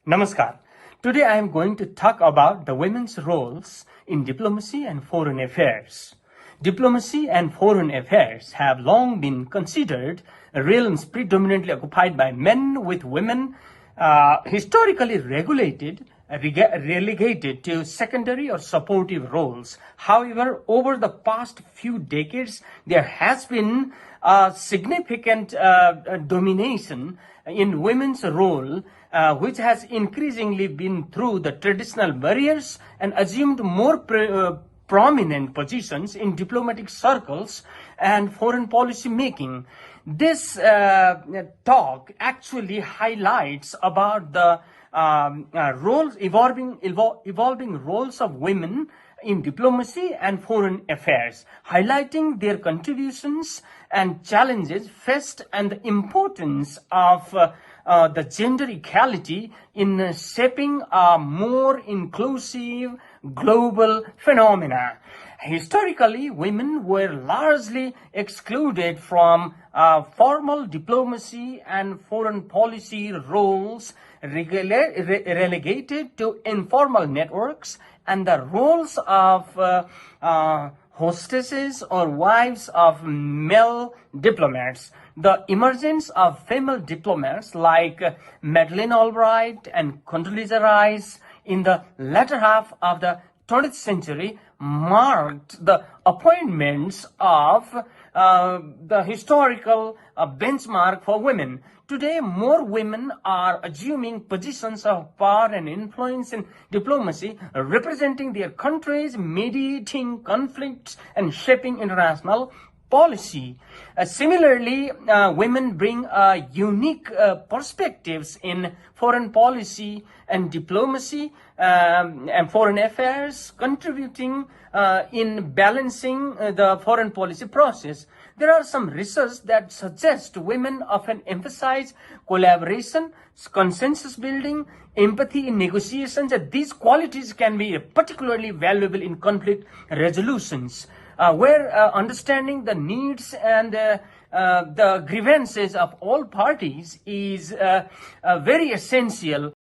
Namaskar. Today I am going to talk about the women's roles in diplomacy and foreign affairs. Diplomacy and foreign affairs have long been considered realms predominantly occupied by men, with women historically relegated to secondary or supportive roles. However, over the past few decades, there has been a significant domination in women's role, which has increasingly been through the traditional barriers and assumed more prominent positions in diplomatic circles and foreign policy making. This talk actually highlights about the evolving roles of women in diplomacy and foreign affairs, highlighting their contributions and challenges faced and the importance of the gender equality in shaping a more inclusive global phenomena. Historically, women were largely excluded from formal diplomacy and foreign policy roles, relegated to informal networks, and the roles of hostesses or wives of male diplomats. The emergence of female diplomats like Madeleine Albright and Condoleezza Rice in the latter half of the 20th century marked the appointments of the historical benchmark for women. Today, more women are assuming positions of power and influence in diplomacy, representing their countries, mediating conflicts, and shaping international policy. Similarly, women bring unique perspectives in foreign policy and diplomacy and foreign affairs, contributing in balancing the foreign policy process. There are some research that suggests women often emphasize collaboration, consensus building, empathy in negotiations, and these qualities can be particularly valuable in conflict resolutions, where understanding the needs and the grievances of all parties is very essential.